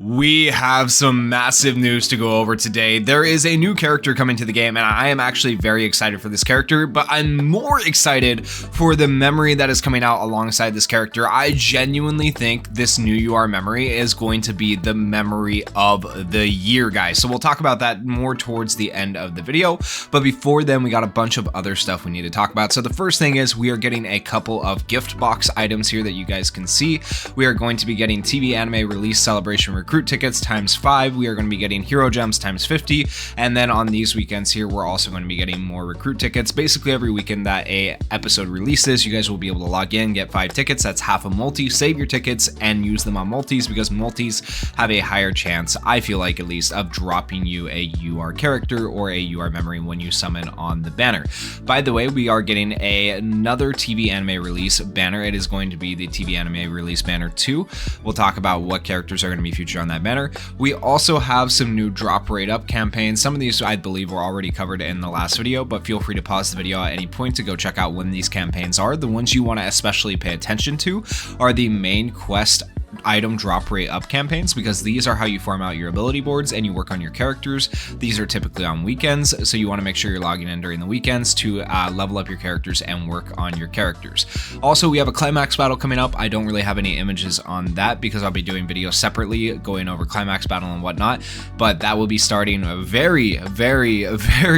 We have some massive news to go over today. There is a new character coming to the game, and I am actually very excited for this character, but I'm more excited for the memory that is coming out alongside this character. I genuinely think this new UR memory is going to be the memory of the year, guys. So we'll talk about that more towards the end of the video, but before then, we got a bunch of other stuff we need to talk about. So the first thing is we are getting a couple of gift box items here that you guys can see. We are going to be getting TV anime release celebration recruit tickets times 5. We are going to be getting hero gems times 50, and then on these weekends here we're also going to be getting more recruit tickets. Basically every weekend that a episode releases, you guys will be able to log in, get 5 tickets. That's half a multi. Save your tickets and use them on multis, because multis have a higher chance, I feel like at least, of dropping you a UR character or a UR memory when you summon on the banner. By the way, we are getting another TV anime release banner. It is going to be the TV anime release banner 2. We'll talk about what characters are going to be featured on that banner. We also have some new drop rate up campaigns. Some of these I believe were already covered in the last video, but feel free to pause the video at any point to go check out when these campaigns are. The ones you want to especially pay attention to are the main quest item drop rate up campaigns, because these are how you farm out your ability boards and you work on your characters. These are typically on weekends, so you want to make sure you're logging in during the weekends to level up your characters and work on your characters. Also, we have a Climax battle coming up. I don't really have any images on that because I'll be doing videos separately going over Climax battle and whatnot, but that will be starting very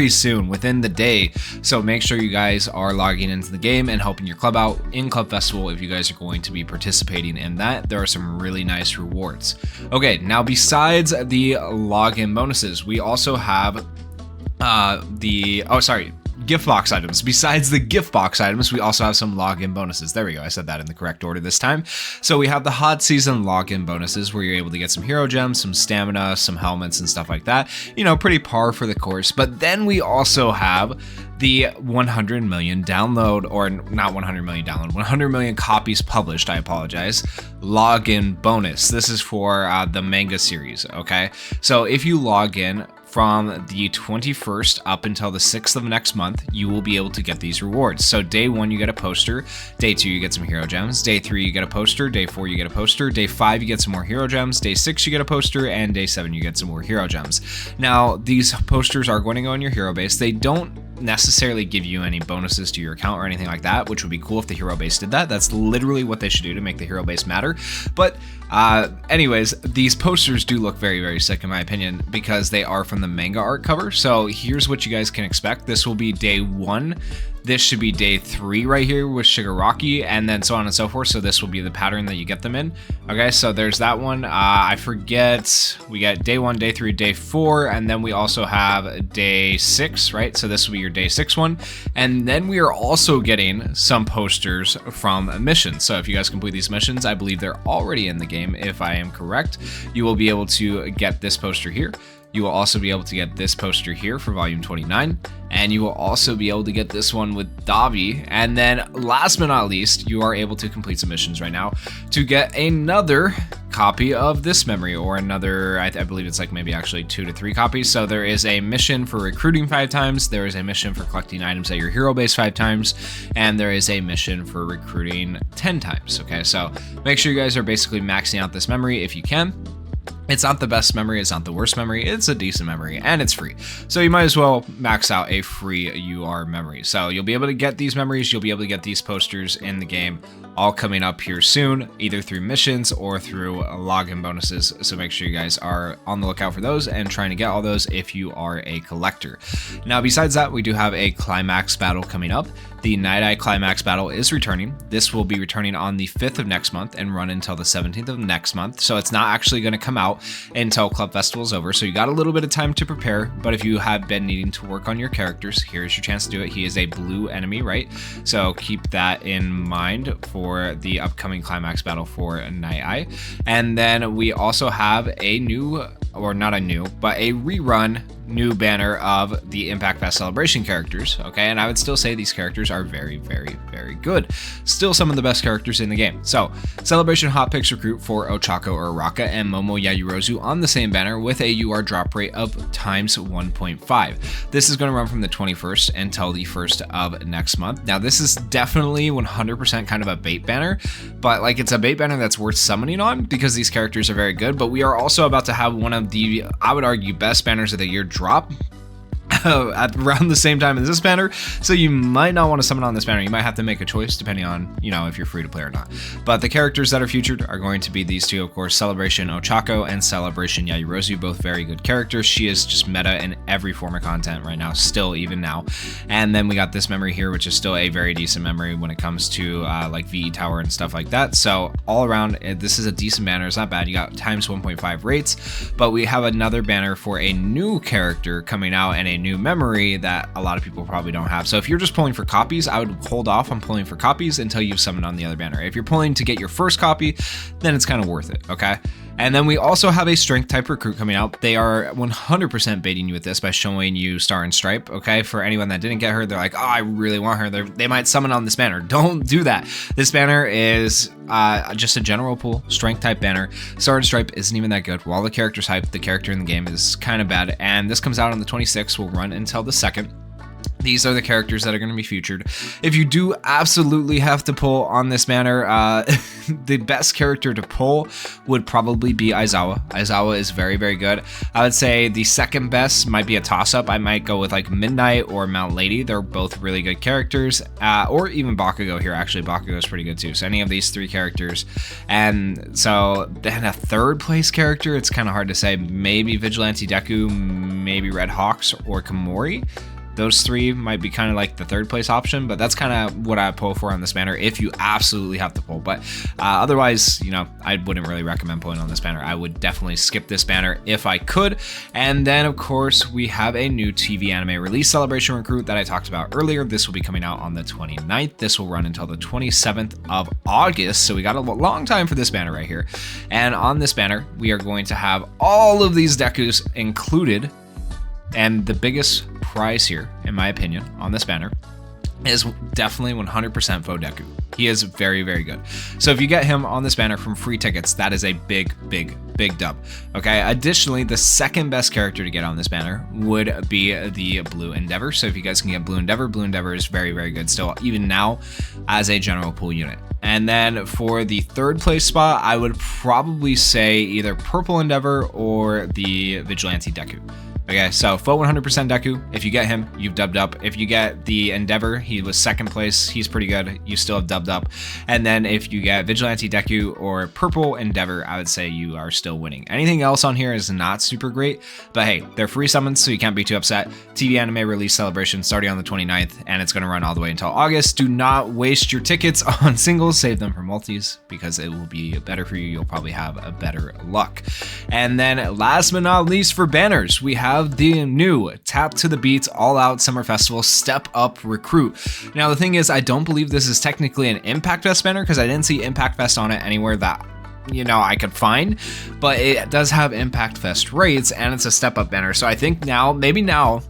soon, within the day. So make sure you guys are logging into the game and helping your club out in Club Festival if you guys are going to be participating in that. There are some really nice rewards. Okay, now besides the login bonuses, we also have gift box items. Besides the gift box items, we also have some login bonuses. There we go. I said that in the correct order this time. So we have the hot season login bonuses where you're able to get some hero gems, some stamina, some helmets and stuff like that. You know, pretty par for the course. But then we also have the 100 million download, or not 100 million download, 100 million copies published, I apologize, login bonus. This is for the manga series, okay? So if you log in from the 21st up until the 6th of next month, you will be able to get these rewards. So day 1, you get a poster. Day 2, you get some hero gems. Day 3, you get a poster. Day 4, you get a poster. Day 5, you get some more hero gems. Day 6, you get a poster. And day 7, you get some more hero gems. Now, these posters are going to go in your hero base. They don't necessarily give you any bonuses to your account or anything like that, which would be cool if the hero base did that. That's literally what they should do to make the hero base matter. But anyways, these posters do look very sick in my opinion, because they are from the manga art cover. So here's what you guys can expect. This will be day 1. This should be day 3 right here with Shigaraki, and then so on and so forth. So this will be the pattern that you get them in. Okay, so there's that one. I forget, we got day 1, day 3, day 4, and then we also have day 6, right? So this will be your day 6 one. And then we are also getting some posters from missions. So if you guys complete these missions, I believe they're already in the game, if I am correct, you will be able to get this poster here. You will also be able to get this poster here for volume 29, and you will also be able to get this one with Davi. And then last but not least, you are able to complete some missions right now to get another copy of this memory, or another, I believe it's like maybe actually 2 to 3 copies. So there is a mission for recruiting 5 times, there is a mission for collecting items at your hero base 5 times, and there is a mission for recruiting 10 times. Okay, so make sure you guys are basically maxing out this memory if you can. It's not the best memory, it's not the worst memory, it's a decent memory, and it's free. So you might as well max out a free UR memory. So you'll be able to get these memories, you'll be able to get these posters in the game, all coming up here soon, either through missions or through login bonuses. So make sure you guys are on the lookout for those and trying to get all those if you are a collector. Now, besides that, we do have a Climax battle coming up. The Night Eye Climax battle is returning. This will be returning on the 5th of next month and run until the 17th of next month. So it's not actually going to come out until Club Festival is over. So you got a little bit of time to prepare, but if you have been needing to work on your characters, here's your chance to do it. He is a blue enemy, right? So keep that in mind for the upcoming Climax battle for Night Eye. And then we also have a new, or not a new, but a rerun new banner of the Impact Fest Celebration characters, okay? And I would still say these characters are very, very, very good. Still some of the best characters in the game. So, Celebration Hot Picks Recruit for Ochako Uraraka and Momo Yayorozu on the same banner with a UR drop rate of times 1.5. This is going to run from the 21st until the 1st of next month. Now, this is definitely 100% kind of a bait banner, but like it's a bait banner that's worth summoning on because these characters are very good. But we are also about to have one of the, I would argue, best banners of the year drop at around the same time as this banner, so you might not want to summon on this banner. You might have to make a choice depending on, you know, if you're free to play or not. But the characters that are featured are going to be these two, of course, Celebration Ochako and Celebration Yayorozu, both very good characters. She is just meta in every form of content right now, still, even now. And then we got this memory here, which is still a very decent memory when it comes to like VE Tower and stuff like that. So all around, this is a decent banner. It's not bad. You got times 1.5 rates, but we have another banner for a new character coming out and a new memory that a lot of people probably don't have. So if you're just pulling for copies, I would hold off on pulling for copies until you've summoned on the other banner. If you're pulling to get your first copy, then it's kind of worth it, okay? And then we also have a strength type recruit coming out. They are 100% baiting you with this by showing you Star and Stripe, okay? For anyone that didn't get her, they're like, oh, I really want her. They might summon on this banner. Don't do that. This banner is just a general pool, strength type banner. Star and Stripe isn't even that good. While the character's hype, the character in the game is kind of bad. And this comes out on the 26th, will run until the 2nd. These are the characters that are going to be featured. If you do absolutely have to pull on this banner, the best character to pull would probably be Aizawa. Aizawa is very, very good. I would say the second best might be a toss-up. I might go with like Midnight or Mount Lady. They're both really good characters. Or even Bakugo here. Actually, Bakugo is pretty good too. So any of these three characters. And so then a third place character, it's kind of hard to say. Maybe Vigilante Deku, maybe Red Hawks, or Komori. Those three might be kind of like the third place option, but that's kind of what I pull for on this banner if you absolutely have to pull. But otherwise, you know, I wouldn't really recommend pulling on this banner. I would definitely skip this banner if I could. And then, of course, we have a new TV anime release celebration recruit that I talked about earlier. This will be coming out on the 29th. This will run until the 27th of August. So we got a long time for this banner right here. And on this banner, we are going to have all of these Dekus included. And the biggest prize here, in my opinion, on this banner is definitely 100% Faux Deku. He is very, very good. So if you get him on this banner from free tickets, that is a big, big, big dub. Okay, additionally, the second best character to get on this banner would be the Blue Endeavor. So if you guys can get Blue Endeavor is very, very good still, even now as a general pool unit. And then for the third place spot, I would probably say either Purple Endeavor or the Vigilante Deku. Okay, so Faux 100% Deku. If you get him, you've dubbed up. If you get the Endeavor, he was second place. He's pretty good. You still have dubbed up. And then if you get Vigilante Deku or Purple Endeavor, I would say you are still winning. Anything else on here is not super great, but hey, they're free summons, so you can't be too upset. TV anime release celebration starting on the 29th, and it's going to run all the way until August. Do not waste your tickets on singles. Save them for multis because it will be better for you. You'll probably have a better luck. And then last but not least for banners, we have the new Tap to the Beats All Out Summer Festival Step Up Recruit. Now the thing is, I don't believe this is technically an Impact Fest banner because I didn't see Impact Fest on it anywhere that, you know, I could find, but it does have Impact Fest rates and it's a step up banner. So I think now, maybe now,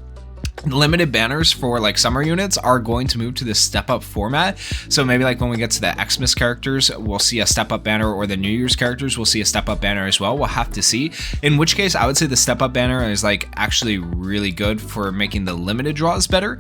limited banners for like summer units are going to move to this step up format. So maybe like when we get to the Xmas characters, we'll see a step up banner, or the New Year's characters, we'll see a step up banner as well. We'll have to see. In which case, I would say the step up banner is like actually really good for making the limited draws better.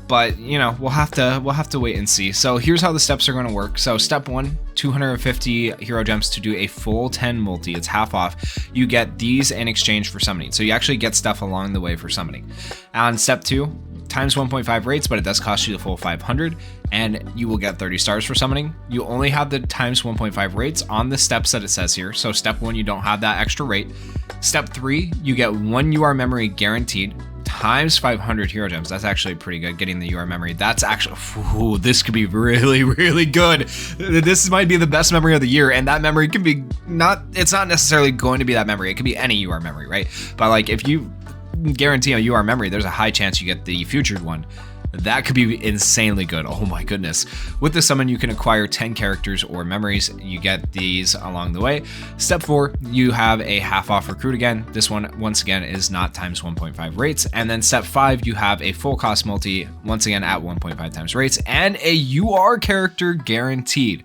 But you know, we'll have to wait and see. So here's how the steps are going to work. So step 1, 250 hero gems to do a full 10 multi. It's half off. You get these in exchange for summoning. So you actually get stuff along the way for summoning. On step 2, times 1.5 rates, but it does cost you the full 500, and you will get 30 stars for summoning. You only have the times 1.5 rates on the steps that it says here. So step 1, you don't have that extra rate. Step 3, you get 1 UR memory guaranteed, times 500 hero gems. That's actually pretty good, getting the UR memory. That's actually, ooh, this could be really, really good. This might be the best memory of the year, and that memory can be it's not necessarily going to be that memory. It could be any UR memory, right? But like if you guarantee a UR memory, there's a high chance you get the featured one. That could be insanely good. Oh my goodness. With the summon, you can acquire 10 characters or memories. You get these along the way. Step 4, you have a half off recruit again. This one, once again, is not times 1.5 rates. And then step 5, you have a full cost multi, once again at 1.5 times rates, and a UR character guaranteed.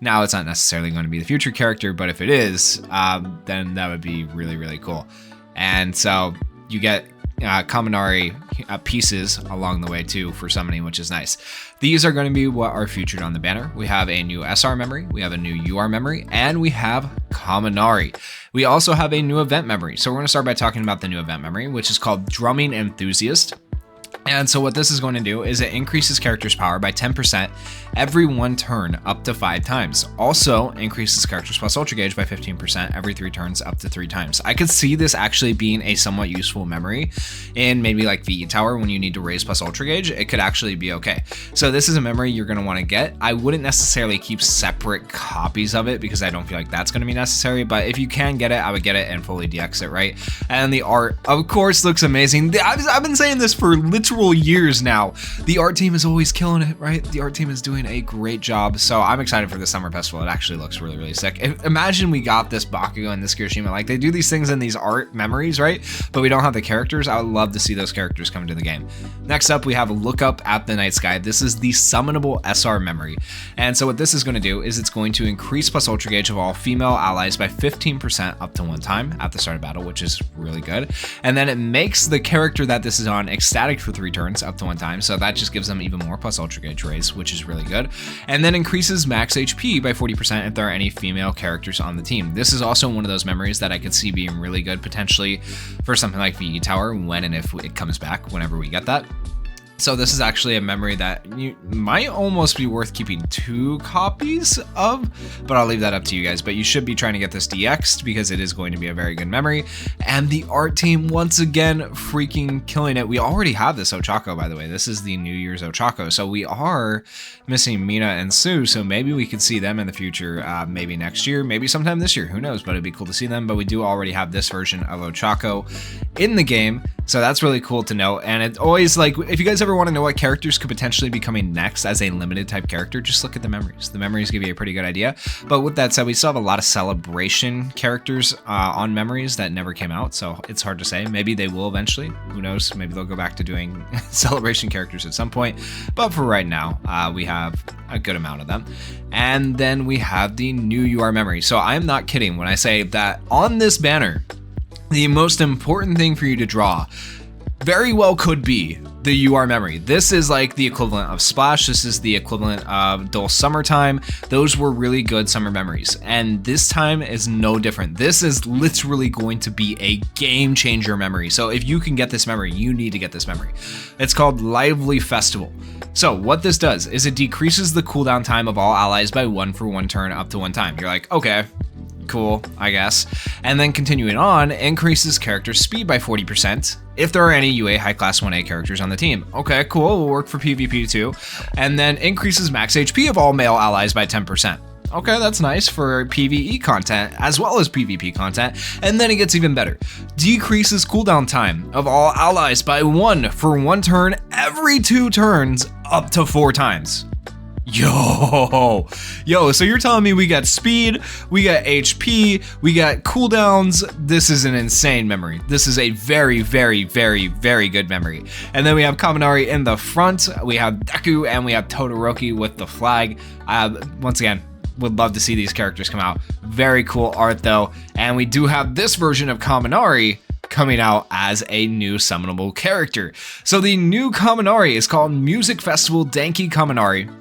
Now, it's not necessarily going to be the future character, but if it is, then that would be really, really cool. And so you get Kaminari pieces along the way too for summoning, which is nice. These are going to be what are featured on the banner. We have a new SR memory, we have a new UR memory, and we have Kaminari. We also have a new event memory. So we're going to start by talking about the new event memory, which is called Drumming Enthusiast. And so what this is going to do is it increases character's power by 10% every 1 turn up to 5 times. Also increases character's plus ultra gauge by 15% every 3 turns up to 3 times. I could see this actually being a somewhat useful memory in maybe like VE Tower when you need to raise plus ultra gauge. It could actually be okay. So this is a memory you're going to want to get. I wouldn't necessarily keep separate copies of it because I don't feel like that's going to be necessary, but if you can get it, I would get it and fully DX it, right? And the art, of course, looks amazing. I've been saying this for literally years now. The art team is always killing it, right? The art team is doing a great job. So I'm excited for the summer festival. It actually looks really, really sick. Imagine we got this Bakugo and this Kirishima. Like, they do these things in these art memories, right? But we don't have the characters. I would love to see those characters come into the game. Next up, we have a Look Up at the Night Sky. This is the summonable SR memory. And so what this is going to do is it's going to increase plus ultra gauge of all female allies by 15% up to 1 time at the start of battle, which is really good. And then it makes the character that this is on ecstatic for 3 turns up to 1 time, so that just gives them even more plus ultra gauge raise, which is really good. And then increases max HP by 40% if there are any female characters on the team. This is also one of those memories that I could see being really good potentially for something like VE Tower when and if it comes back, whenever we get that. So this is actually a memory that you might almost be worth keeping 2 copies of, but I'll leave that up to you guys. But you should be trying to get this DX'd because it is going to be a very good memory. And the art team, once again, freaking killing it. We already have this Ochako, by the way. This is the New Year's Ochako. So we are missing Mina and Sue, so maybe we could see them in the future, maybe next year, maybe sometime this year, who knows, but it'd be cool to see them. But we do already have this version of Ochako in the game, so that's really cool to know. And it always, like, if you guys ever want to know what characters could potentially be coming next as a limited type character, just look at the memories. The memories give you a pretty good idea. But with that said, we still have a lot of celebration characters on memories that never came out, so it's hard to say. Maybe they will eventually, who knows, maybe they'll go back to doing celebration characters at some point, but for right now, we have a good amount of them. And then we have the new UR memory. So I am not kidding when I say that on this banner, the most important thing for you to draw very well could be the UR memory. This is like the equivalent of Splash. This is the equivalent of Dull Summertime. Those were really good summer memories. And this time is no different. This is literally going to be a game changer memory. So if you can get this memory, you need to get this memory. It's called Lively Festival. So what this does is it decreases the cooldown time of all allies by 1 for 1 turn up to 1 time. You're like, okay, cool, I guess. And then continuing on, increases character speed by 40% if there are any UA high class 1A characters on the team. Okay, cool, will work for PvP too. And then increases max HP of all male allies by 10%. Okay, that's nice for PvE content as well as PvP content. And then it gets even better. Decreases cooldown time of all allies by 1 for 1 turn every 2 turns up to 4 times. Yo, so you're telling me we got speed, we got HP, we got cooldowns. This is an insane memory. This is a very, very, very, very good memory. And then we have Kaminari in the front, we have Deku, and we have Todoroki with the flag. Once again, would love to see these characters come out. Very cool art though. And we do have this version of Kaminari coming out as a new summonable character. So the new Kaminari is called Music Festival Denki Kaminari.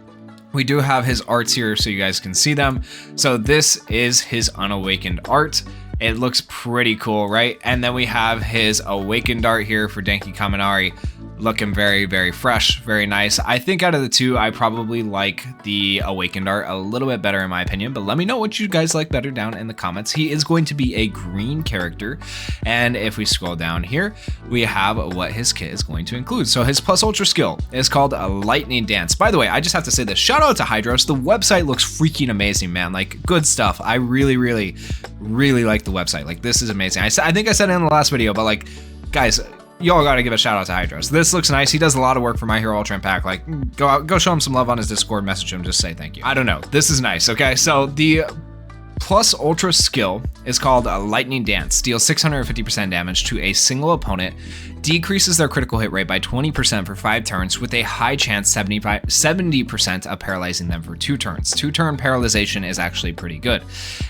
We do have his arts here so you guys can see them. So this is his unawakened art. It looks pretty cool, right? And then we have his awakened art here for Denki Kaminari, looking very, very fresh, very nice. I think out of the two, I probably like the awakened art a little bit better in my opinion, but let me know what you guys like better down in the comments. He is going to be a green character. And if we scroll down here, we have what his kit is going to include. So his plus ultra skill is called a lightning dance. By the way, I just have to say this, shout out to Hydros. The website looks freaking amazing, man. Like, good stuff. I really, really, really like the website. Like, this is amazing. I think I said it in the last video, but like, guys, y'all gotta give a shout out to Hydros. This looks nice. He does a lot of work for My Hero Ultra Impact. Like, go show him some love on his Discord, message him, just say thank you. I don't know. This is nice, okay? So the Plus Ultra skill is called a Lightning Dance. Deals 650% damage to a single opponent, decreases their critical hit rate by 20% for 5 turns, with a high chance 70% of paralyzing them for 2 turns. 2-turn paralyzation is actually pretty good.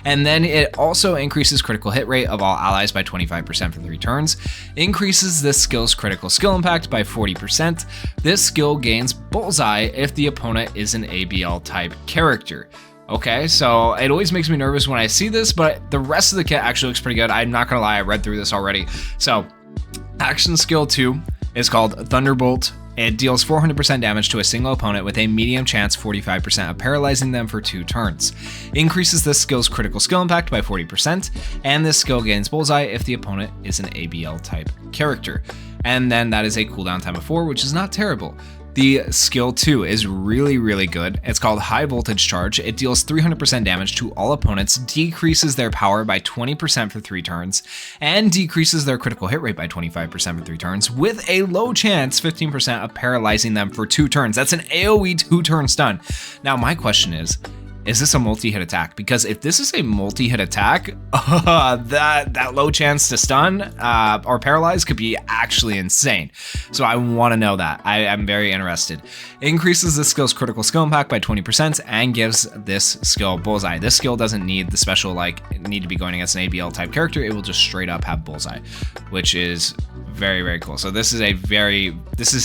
And then it also increases critical hit rate of all allies by 25% for 3 turns, increases this skill's critical skill impact by 40%. This skill gains Bullseye if the opponent is an ABL type character. Okay, so it always makes me nervous when I see this, but the rest of the kit actually looks pretty good. I'm not gonna lie, I read through this already. So, action skill 2 is called Thunderbolt. It deals 400% damage to a single opponent with a medium chance 45% of paralyzing them for 2 turns. Increases this skill's critical skill impact by 40%, and this skill gains Bullseye if the opponent is an ABL type character. And then that is a cooldown time of 4, which is not terrible. The skill 2 is really good. It's called High Voltage Charge. It deals 300% damage to all opponents, decreases their power by 20% for 3 turns, and decreases their critical hit rate by 25% for 3 turns, with a low chance 15% of paralyzing them for 2 turns. That's an AoE 2-turn stun. Now my question is this a multi-hit attack? Because if this is a multi-hit attack, that low chance to stun or paralyze could be actually insane. So I want to know that. I am very interested. Increases this skill's critical skill impact by 20% and gives this skill Bullseye. This skill doesn't need the special, need to be going against an ABL type character. It will just straight up have Bullseye, which is very cool. So this is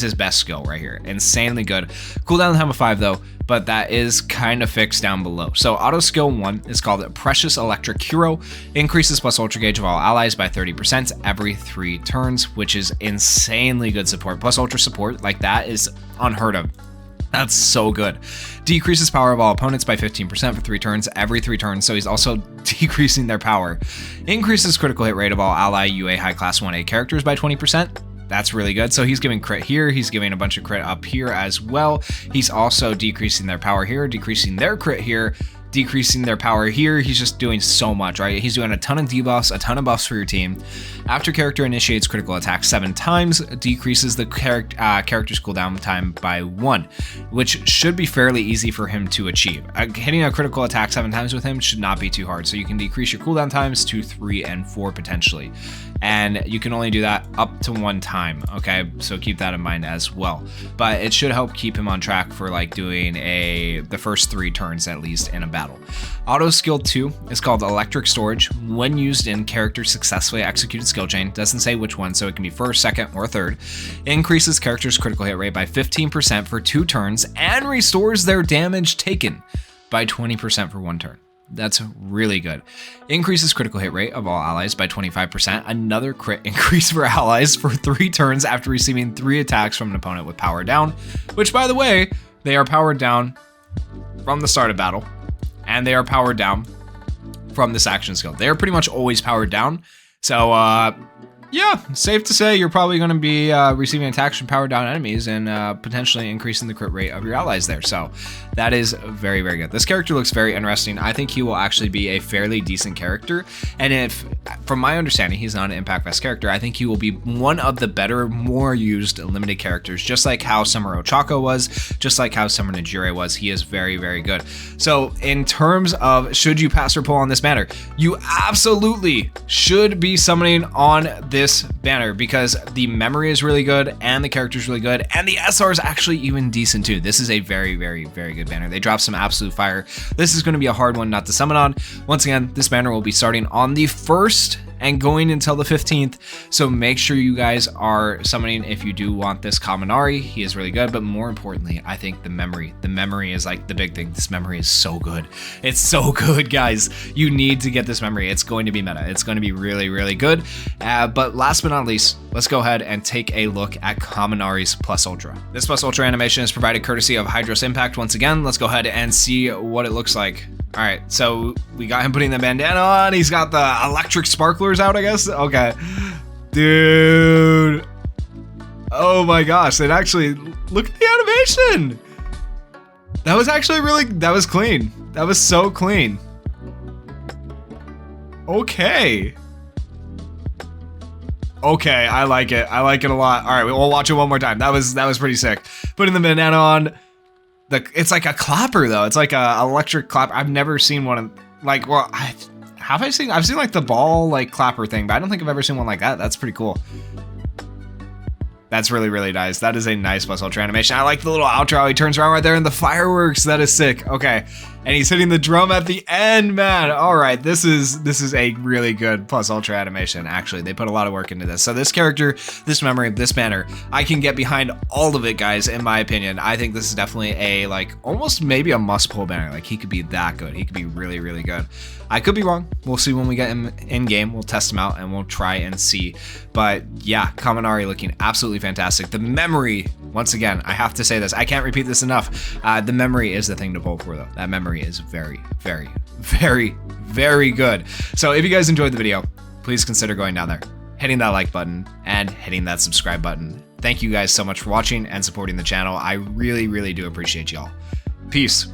his best skill right here. Insanely good. Cooldown time of 5 though, but that is kind of fixed down below. So auto skill 1 is called Precious Electric Hero. Increases plus ultra gauge of all allies by 30% every 3 turns, which is insanely good support. Plus ultra support like that is unheard of. That's so good. Decreases power of all opponents by 15% for 3 turns every 3 turns, so he's also decreasing their power. Increases critical hit rate of all ally UA high class 1A characters by 20%. That's really good. So he's giving crit here, he's giving a bunch of crit up here as well. He's also decreasing their power here, decreasing their crit here, decreasing their power here. He's just doing so much, right? He's doing a ton of debuffs, a ton of buffs for your team. After character initiates critical attack 7 times, decreases the character's cooldown time by 1, which should be fairly easy for him to achieve. Hitting a critical attack 7 times with him should not be too hard. So you can decrease your cooldown times to 3 and 4 potentially. And you can only do that up to 1 time, okay? So keep that in mind as well. But it should help keep him on track for doing the first 3 turns at least in a battle. Auto skill 2 is called Electric Storage. When used in character successfully executed skill chain, doesn't say which one, so it can be first, second, or third. Increases character's critical hit rate by 15% for 2 turns and restores their damage taken by 20% for 1 turn. That's really good. Increases critical hit rate of all allies by 25%. Another crit increase for allies for 3 turns after receiving 3 attacks from an opponent with power down, which by the way, they are powered down from the start of battle, and they are powered down from this action skill. They are pretty much always powered down. So yeah, safe to say you're probably going to be receiving attacks from powered down enemies and potentially increasing the crit rate of your allies there. So that is very good. This character looks very interesting. I think he will actually be a fairly decent character. And if, from my understanding, he's not an Impact Fest character, I think he will be one of the better, more used limited characters, just like how Summer Ochako was, just like how Summer Najire was. He is very good. So in terms of should you pass or pull on this banner, you absolutely should be summoning on this banner because the memory is really good and the character is really good and the SR is actually even decent too. This is a very good banner. They dropped some absolute fire. This is going to be a hard one not to summon on. Once again, this banner will be starting on the 1st and going until the 15th. So make sure you guys are summoning if you do want this Kaminari. He is really good, but more importantly, I think the memory is like the big thing. This memory is so good. It's so good, guys. You need to get this memory. It's going to be meta. It's going to be really good. But last but not least, let's go ahead and take a look at Kaminari's Plus Ultra. This Plus Ultra animation is provided courtesy of Hydros Impact. Once again, let's go ahead and see what it looks like. All right, so we got him putting the bandana on. He's got the electric sparklers out, I guess. Okay, dude. Oh my gosh, it actually, look at the animation. That was actually that was clean. That was so clean. Okay. Okay, I like it. I like it a lot. All right, we'll watch it one more time. That was pretty sick. Putting the banana on. It's like a clapper though. It's like a electric clapper. I've never seen one of like. Well, I've seen like the ball like clapper thing, but I don't think I've ever seen one like that. That's pretty cool. That's really, really nice. That is a nice Buzz Ultra animation. I like the little outro. He turns around right there in the fireworks. That is sick. Okay. And he's hitting the drum at the end, man. All right. This is a really good Buzz Ultra animation. Actually, they put a lot of work into this. So this character, this memory, this banner, I can get behind all of it, guys, in my opinion. I think this is definitely a, like, almost maybe a must-pull banner. Like, he could be that good. He could be really, really good. I could be wrong. We'll see when we get him in game. We'll test him out and we'll try and see. But yeah, Kaminari looking absolutely fantastic. The memory, once again, I have to say this. I can't repeat this enough. The memory is the thing to pull for, though. That memory is very, very, very, very good. So if you guys enjoyed the video, please consider going down there, hitting that like button, and hitting that subscribe button. Thank you guys so much for watching and supporting the channel. I really, really do appreciate y'all. Peace.